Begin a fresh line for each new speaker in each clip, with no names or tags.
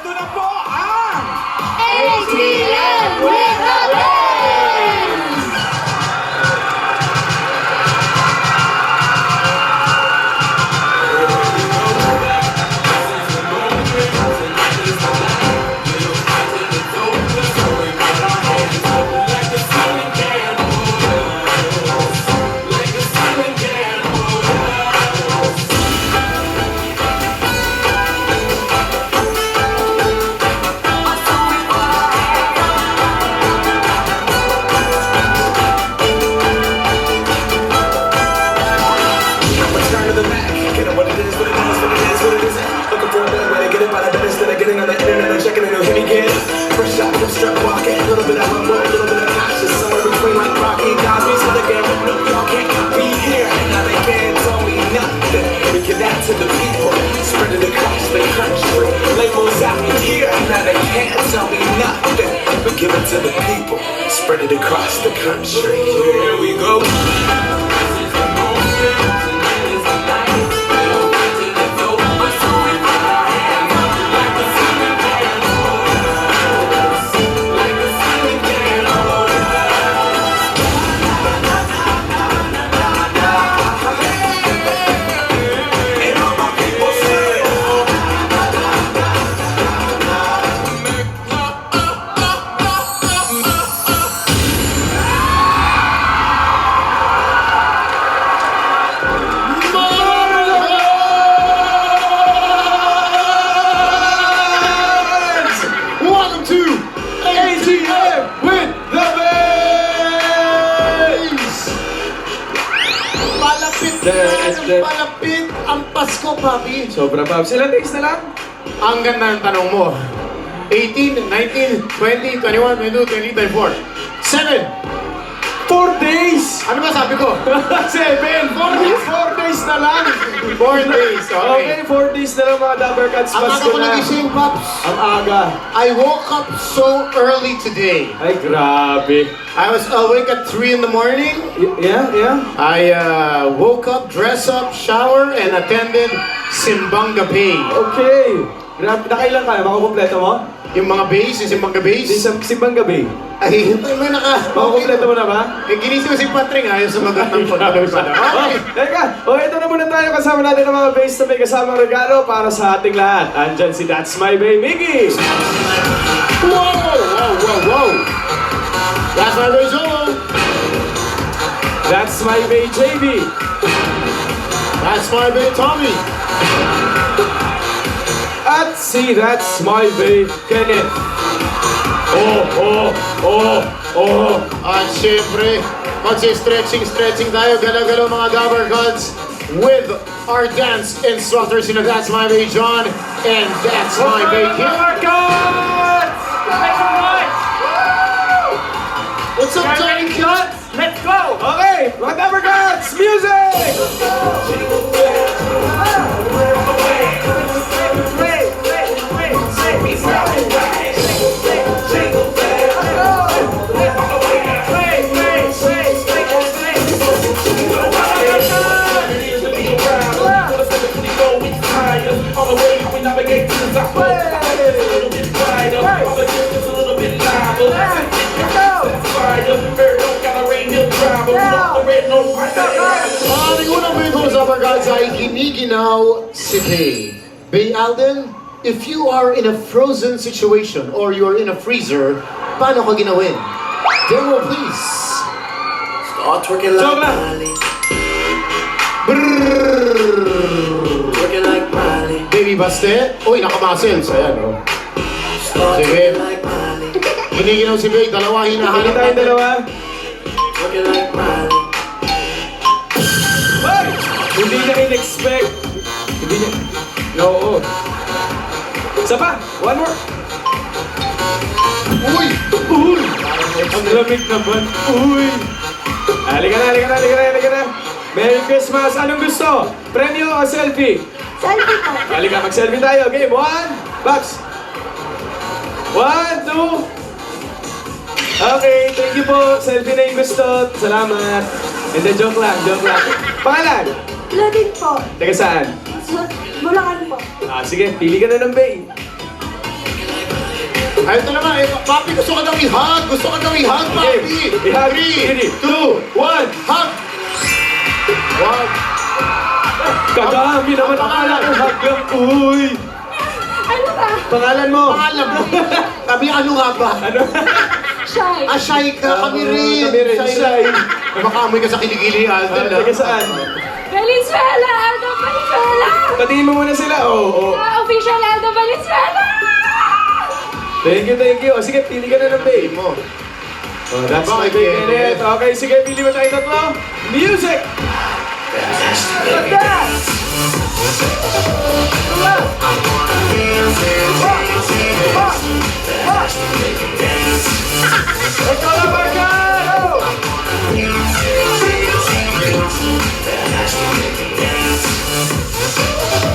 Ito na po ang
ATM with the Bays!
To the people, spread it across the country. Labels out here, now they can't tell me nothing. But give it to the people, spread it across the country. Here we go.
Palapit ang Pasko, papi.
Sobra, Pops. Ilang days na lang?
Ang ganda ng tanong mo. 18, 19, 20, 21, 22, 23, 24. 7.
4 days!
Ano ba sabi ko?
7! 4 days na lang!
4 days,
Okay, 4 days na lang mga Dabber Cats.
Ang aga
Pasko
ko
na.
nagising, Pops.
Ang aga.
I woke up so early today.
Ay, grabe.
I was awake at 3 in the morning.
Yeah.
I woke up, dressed up, shower, and attended Simbang Gabi.
Okay. Grabe. Nakailan ka? Makukumpleto mo?
Yung mga base, yung Simbang Gabi.
Simbang gabi.
Ay, may
Makukumpleto mo na ba?
Eh, ginising ko si Patring, ayaw sumagot ng pagkakabay pa na. Okay.
Teka, ito na muna tayo. Kasama natin ang mga base na may kasamang regalo para sa ating lahat. Andyan si That's My Bay, Miggy!
Whoa! That's my way, Zolo.
That's My Bay, JB!
That's my way, Tommy.
At si That's My Bay, Kenneth!
At syempre, magsi-stretching tayo, galaw-galaw mga Dabber Gods with our dance instructors in That's My Way, John, and That's My Way, Kim. What's up, Johnny Cut?
Let's go! Okay, mga Dabber Cats, music!
Ang aming unang Big Dabber Gods ay giniginaw si Bay. Bay Alden, if you are in a frozen situation or you're in a freezer, paano ka ginawin? Demo, please.
Start twerking like
Joke lang.
Miley. Twerking like Miley.
Baby Baste. Uy, nakamuscles. Ayan, oh.
Start
Sige.
twerking like Miley.
Giniginaw si Bay. Dalawa,
Hindi
hinahanap
tayo dalawa.
Twerking like Miley.
Hey! Hindi na in-expect. Hindi niya... Oo. Isa pa. One more.
Uy!
Ang lamig naman. Uy! Halika na. Merry Christmas. Anong gusto? Premyo o selfie?
Selfie po.
Halika, mag-selfie tayo. Game. 1. Box. 1, 2. Okay, thank you po. Selfie na yung gusto. Salamat. And then joke lang. Pangalan?
Claudine po.
Taga saan?
Bulacan po.
Sige, pili ka na ng bay.
Ay, ito naman. Eh, Papi, gusto ka daw i-hug. Gusto ka daw i-hug, Papi.
I-hug.
3, 2,
1.
hug. Wow.
Kadami naman akala ko hug lang. Uy!
Ano ba?
Pangalan mo?
Pangalan mo. Sabi, ano nga ba?
Ano?
Shy.
Ah, shy ka. Kami rin.
Kami rin, shy.
Makaamoy ka sa kiligili, Alden.
Taga saan?
Valenzuela! Aldo Valenzuela!
Patingin mo muna sila. Oo.
Official Aldo Valenzuela!
Thank you. O, sige, pili ka na ng babe mo. Oh, that's my
Bye,
babe, Kenneth. Okay, sige, pili mo tayo tatlo. Music! Ikaw na, Marcano!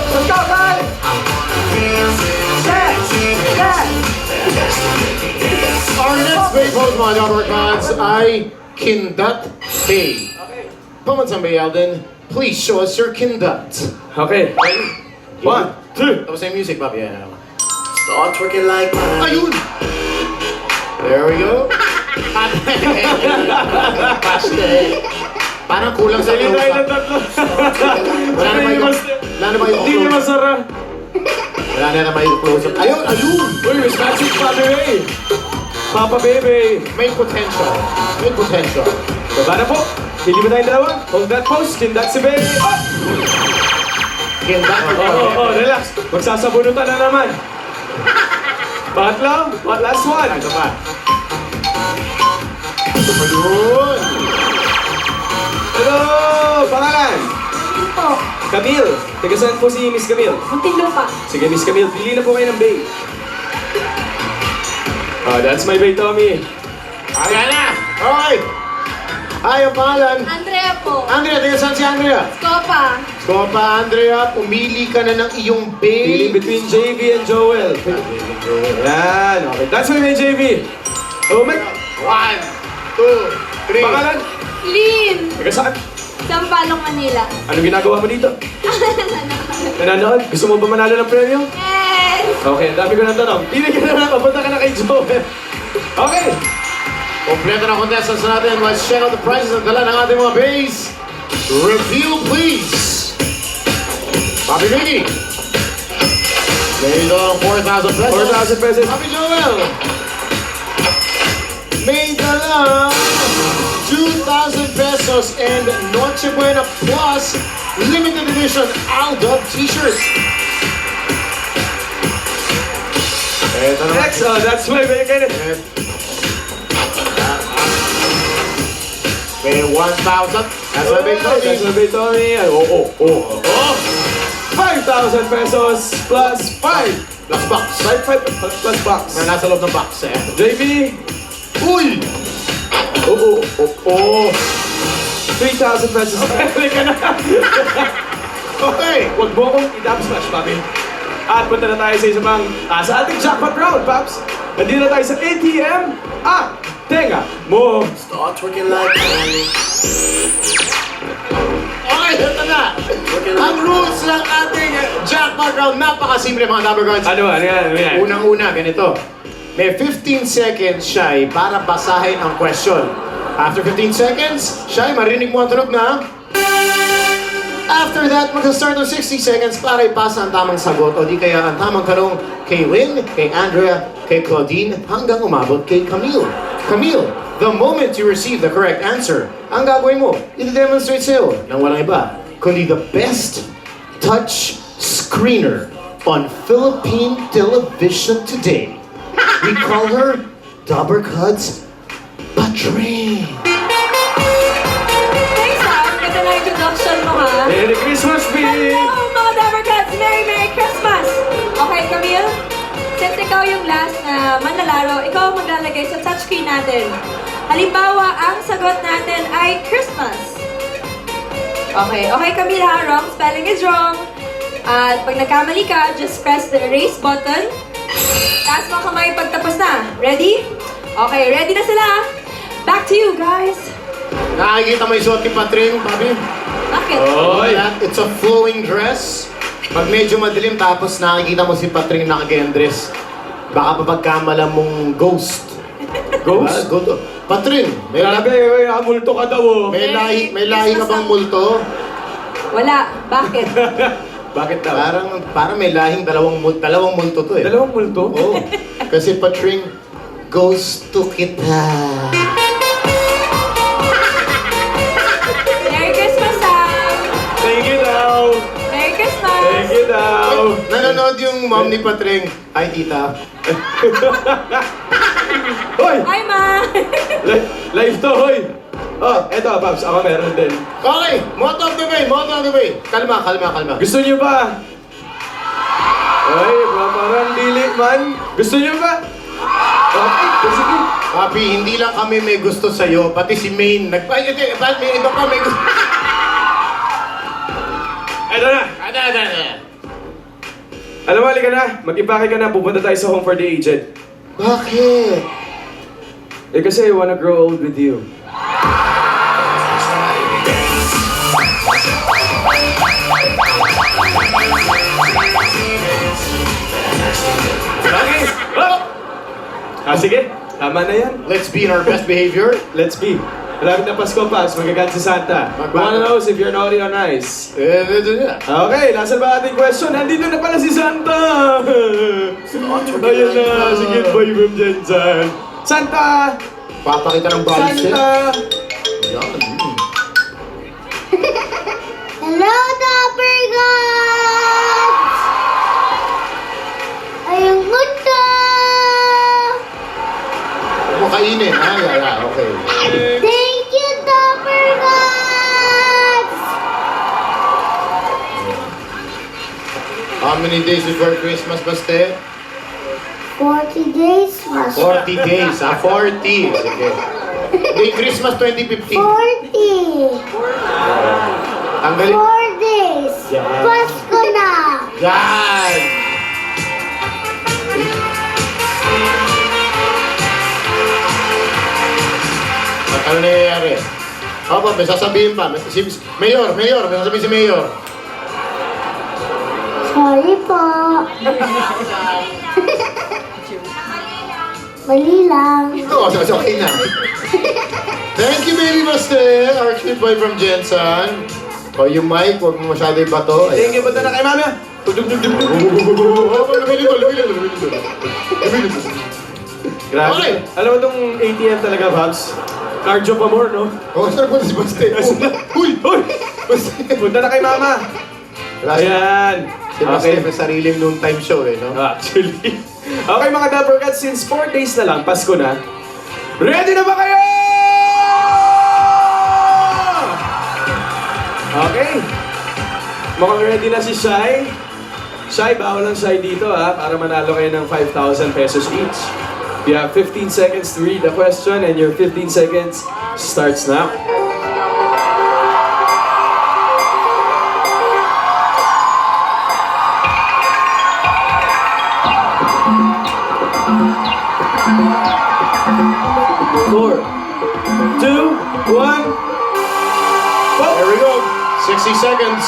Let's go, guys!
Our next Bay pose, mga Jobber Gods, ay Kindat Bay. Pamansang Bay, Alden. Please show us your Kindat.
Okay. 1, 2.
Tapos na yung music, Papi. Yeah.
Start twerking like mine.
Ayun! There we go. Parang kulang sa
Sige tayo ng
close-up.
tatlo.
Wala na ba yung
Hindi niya
close-up?
masara.
Wala na naman yung close-up. Ayun! Ayun!
Uy, may magic Papa Ray. Papa Bebe.
May potential. May potential.
Baba na po. Hindi ba tayong dalawa? Hold that pose. Kindat si Bebe. Oh!
Kindat.
Relax. Magsasabunutan na naman. Pangatlo. Last one.
Ito pa. Ayun!
Hello! Pangalan?
Yun po.
Camille. Taga saan po si Miss Camille?
Muntinlupa.
Sige, Miss Camille. Pili na po kayo ng babe. Oh, that's my babe, Tommy.
Ayan na! Okay! Ay, ang pangalan.
Andrea po.
Andrea, taga saan si Andrea?
Scopa.
Skopa, Andrea, pumili ka na ng iyong
Pili
babe.
between JV and Joel. Yan. Okay. That's my babe, JV. Oh, my.
1, 2, 3.
Pangalan?
Lynn.
Taga saan?
Sampalong, Manila.
Anong ginagawa mo dito? Nanonood? Gusto mo ba manalo ng premyo?
Yes!
Okay, ang dami ko ng tanong. Pili ka na lang, papunta ka na kay Joel. Okay.
Kompleto na contestants natin. Let's check out the prizes at dala ng ating mga base. Review, please. Papi Vicky. May dalang 4,000 pesos.
4,000 pesos.
Papi Joel. May dalang 2,000 pesos and Noche Buena Plus limited edition Aldo t-shirt. Ito naman.
Next, that's my babe, Kenneth.
May 1,000. That's my big
That's my babe, Tommy. Oh. 5,000 pesos plus 5.
Plus box.
5 plus box.
Na nasa loob ng box eh.
JV.
Uy!
3,000 pesos. Pili ka na.
Okay!
Huwag mo akong i-dab smash, papi. At punta na tayo sa isa pang sa ating jackpot round, Paps. Nandito na tayo sa ATM. Tenga mo.
Start twerking like mine.
Okay, ito na! Ang rules ng ating jackpot round, napakasimple mga Dabber Guards.
Ano yan?
Unang-una, ganito. May 15 seconds siya para basahin ang question. After 15 seconds, siya marinig mo ang tunog na. After that, mag-start ng 60 seconds para ipasa ang tamang sagot o di kaya ang tamang tanong kay Lynn, kay Andrea, kay Claudine, hanggang umabot kay Camille. Camille, the moment you receive the correct answer, ang gagawin mo, i-demonstrate sa'yo ng walang iba, kundi the best touch screener on Philippine television today. We call her Dabber Cuds Patring.
Thanks ha. Ang ganda na introduction mo ha.
Merry Christmas, babe!
Hello mga Dabber Cats! Merry Christmas! Okay, Camille? Since ikaw yung last na manlalaro, ikaw ang maglalagay sa touchscreen natin. Halimbawa, ang sagot natin ay Christmas. Okay, Camille ha. Wrong spelling is wrong. At pag nagkamali ka, just press the erase button. Taas mo kamay pagtapos na. Ready? Okay, ready na sila. Back to you, guys.
Nakikita mo yung suot ni Patring, Papi?
Bakit?
Oy!
It's a flowing dress. Pag medyo madilim tapos nakikita mo si Patring naka-game dress. Baka mapagkamala mong ghost.
Ghost?
Diba? Patring,
Grabe, multo ka daw oh.
may lahi ka bang multo?
Wala. Bakit?
Bakit daw?
Parang may lahing dalawang multo to eh.
Dalawang multo?
Oo. Kasi Patring, gusto kita.
Merry Christmas, Sam!
Thank you daw.
Merry Christmas!
Thank you daw.
Nanonood yung mom ni Patring. Hi, tita.
Hoy!
Hi, Ma!
Live to, hoy! Oh, eto, Paps, ako meron din.
Okay, motto of the way. Kalma.
Gusto niyo ba? Ay, parang dili man. Gusto niyo ba? Okay, sige.
Papi, hindi lang kami may gusto sa'yo, pati si Maine. May iba pa may gusto.
Eto na. Alam mo, halika na. Mag-impake ka na. Pupunta tayo sa Home for the Aged.
Bakit?
Eh kasi I wanna grow old with you. Okay. Oh! Sige. Tama na yan.
Let's be in our best behavior.
Let's be. Malapit na Pasko, Paps. Magagat si Santa. Who wanna know if you're naughty or nice? Okay, nasa ba ating question? Nandito na pala si Santa! Ayun na, si Kid Boy from Jensen. Santa!
Papakita ng body set.
Santa!
Yan.
Hello, Dapper Gods! Ayun gusto!
Huwag mo kainin, ha? Yeah, okay.
Thank you, Dapper Gods!
How many days before Christmas, Baste?
40 days, mas
40 days, 40. Sige. May Christmas 2015.
40!
Ang galing.
4 days!
Yan.
Pasko na!
Yan! Ano nangyayari? Opo, may sasabihin pa. Mayor, may sasabihin si Mayor.
Sorry po! Mali lang.
Oo, okay na. Thank you, baby Buster, our cute boy from Jensen. O, yung mic, huwag mo masyado ibato.
Thank you, punta na kay Mama! Grabe.
Okay.
Alam mo itong ATM talaga, Babs? Cardio pa more, no?
Oh, saan po si Buster?
Uy! Uy! Punta na kay Mama! Ayan!
Si Buster may sariling noontime show eh, no?
Actually. Okay mga Dapper Cats, since 4 days na lang, Pasko na. Ready na ba kayo? Okay. Mukhang ready na si Shai. Shai, bawal ang Shai dito ha, para manalo kayo ng 5,000 pesos each. You have 15 seconds to read the question and your 15 seconds starts now. Four, two, one.
There we go. 60 seconds.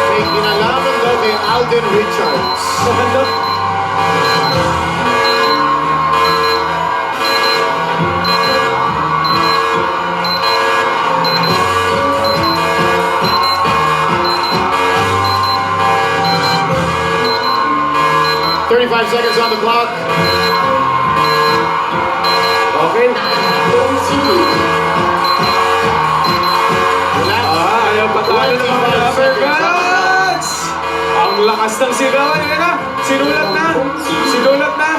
May kinalaman daw kay Alden Richards. "35 seconds on the clock."
Okay.
Relax.
Ayaw patalo ng mga Dapper Cats! Ang lakas ng sigawan. Yan na. Sinulat na. Sinulat na.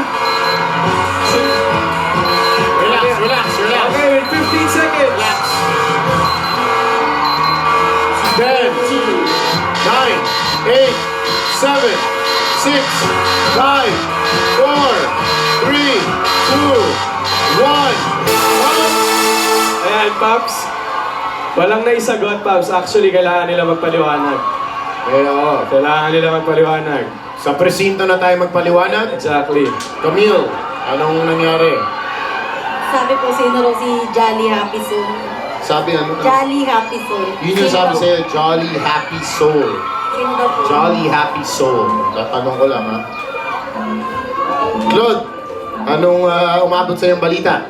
Relax.
Okay, with 15 seconds.
10, 9, 8, 7, 6, 5, 4, 3, 2, 1.
Ayan, Paps. Walang naisagot, Paps. Actually, kailangan nila magpaliwanag.
Oo.
Kailangan nila magpaliwanag.
Sa presinto na tayo magpaliwanag.
Exactly.
Camille, anong nangyari?
Sabi po sino raw si Jolly Happy Soul.
Sabi ano?
Jolly Happy Soul.
Yun yung sabi sa'yo, jolly, happy soul.
Sino daw po?
Jolly Happy Soul. Tatanong ko lang, ha? Claude, anong umabot sa iyong balita?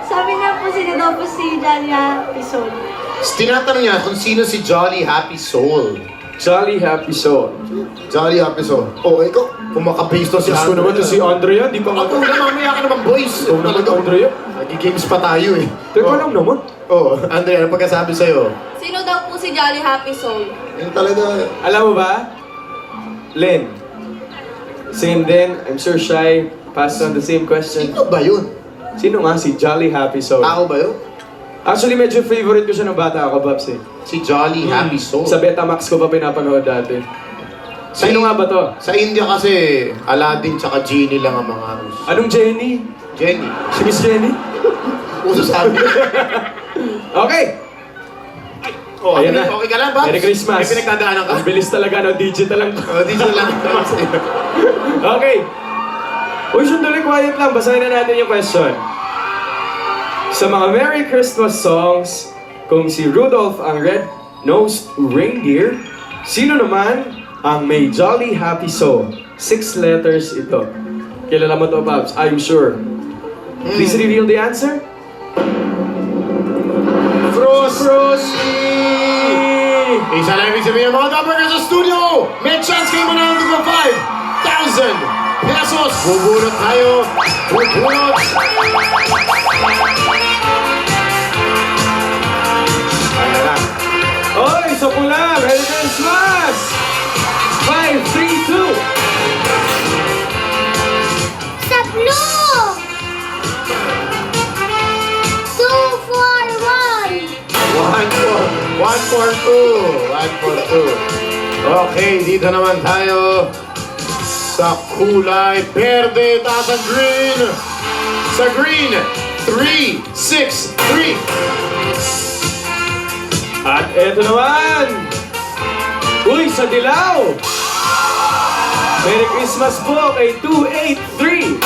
Sabi nga po sino daw po si Jolly Happy Soul.
Tinatanong niya kung sino si Jolly Happy Soul.
Jolly Happy Soul.
Jolly Happy Soul. Oh, ikaw, kung makapaste to si
Diyos ko naman to si Andre yan, di pa nga
Ako na, mamaya ka naman, boys.
Ikaw naman Andre yan.
Nag-games pa tayo, eh.
Teka lang naman.
Oh, Andre, ano pagkasabi sa'yo?
Sino daw po si Jolly Happy Soul?
Yung talaga,
Alam mo ba? Len. Same din. I'm sure Shy passed on the same question.
sino ba yun?
Sino nga si Jolly Happy Soul?
Tao ba yun?
Actually, medyo favorite ko siya ng bata ako, Babs eh.
Si Jolly Happy Soul.
Sa Betamax ko pa pinapanood dati. Sino nga ba to?
Sa India kasi, Aladdin tsaka Genie lang ang mga
Anong Jenny?
Jenny.
Si Miss Jenny?
Uso sabi.
Okay!
Oh,
Ayan na.
Okay ka lang, Babs?
Merry Christmas.
May pinagdadaanan ka?
Ang bilis talaga, no? Digital lang.
Oh, di siya lang.
Okay. Uy, sandali, quiet lang. Basahin na natin yung question. Sa mga Merry Christmas songs, kung si Rudolph ang red-nosed reindeer, sino naman ang may Jolly Happy Soul? 6 letters ito. Kilala mo to, Babs? Are you sure? Please reveal the answer. Frosty!
Isa lang ibig sabihin mga Dapper sa studio! May chance kayo manalo ng 5,000 pesos! Bubunot tayo! Bubunot! Ayan na.
Oy, sa pula! Merry Christmas! 5, 3, 2.
Sa blue! 241!
142. Okay, dito naman tayo sa kulay berde, taas ang green. Sa green, 363.
At eto naman! Uy, sa dilaw! Merry Christmas po kay 283!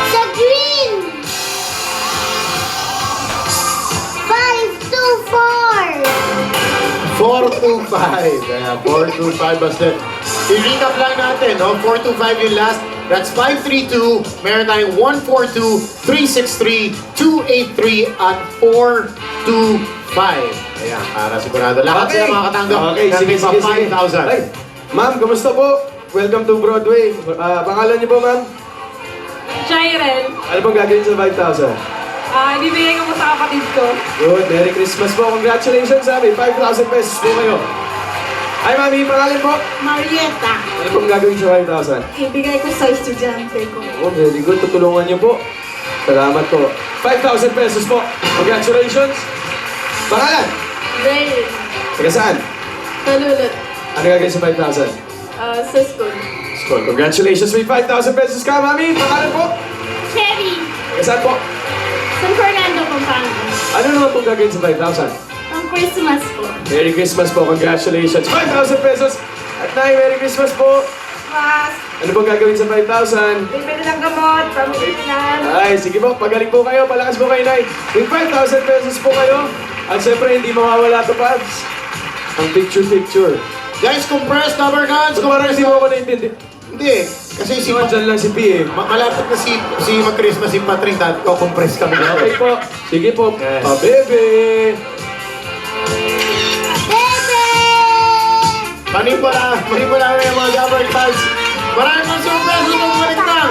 Sa green! 524!
425. Kaya 425 basta. I-recap lang natin, no? 425 yung last. That's 532. Meron tayong 142, 363, 283, at 425. Ayan, para sigurado. Lahat sila makakatanggap.
Okay, sige,
ng
sige, sige.
5,000.
Ay, ma'am, kamusta po? Welcome to Broadway. Pangalan niyo po, ma'am?
Jyrel,
Ano pong gagawin sa 5,000?
ibibigay ko po sa kapatid ko.
Good, Merry Christmas po. Congratulations, May 5,000 pesos po kayo. Ay, mami, pangalan po?
Marietta!
Ano pong gagawin sa 5,000?
Ibigay ko sa estudyante ko.
Oh, very good. Tutulungan niyo po. Salamat po. 5,000 pesos po. Congratulations. Pangalan?
Dale.
Taga saan?
Kalulot.
Ano gagawin sa 5,000?
Sa school.
School. Congratulations. May 5,000 pesos ka, mami. Pangalan po?
Cherry!
Taga saan po?
San Fernando, Pampanga.
Ano naman pong gagawin sa 5,000?
Ang Christmas po.
Merry Christmas po. Congratulations. 5,000 pesos. At Nay, Merry Christmas po.
Mas,
Ano pong gagawin sa 5,000?
bibili ng gamot, pamilinan.
Ay, sige po. Pagaling po kayo. Palakas po kayo, Nay. May 5,000 pesos po kayo. At syempre, hindi mawawala to, Pabs. Ang picture-picture.
Guys, compressed number guns.
So, parang hindi mo ako naintindi.
Hindi. Kasi si
Dyan lang si P eh.
malapit na si mag-Christmas si Patrick at compress kami na.
Okay po. Sige po.
Yes.
Pabebe!
Bebe!
Manipula yung mga Gabber Cards. Maraming mga surprise na magbalik ng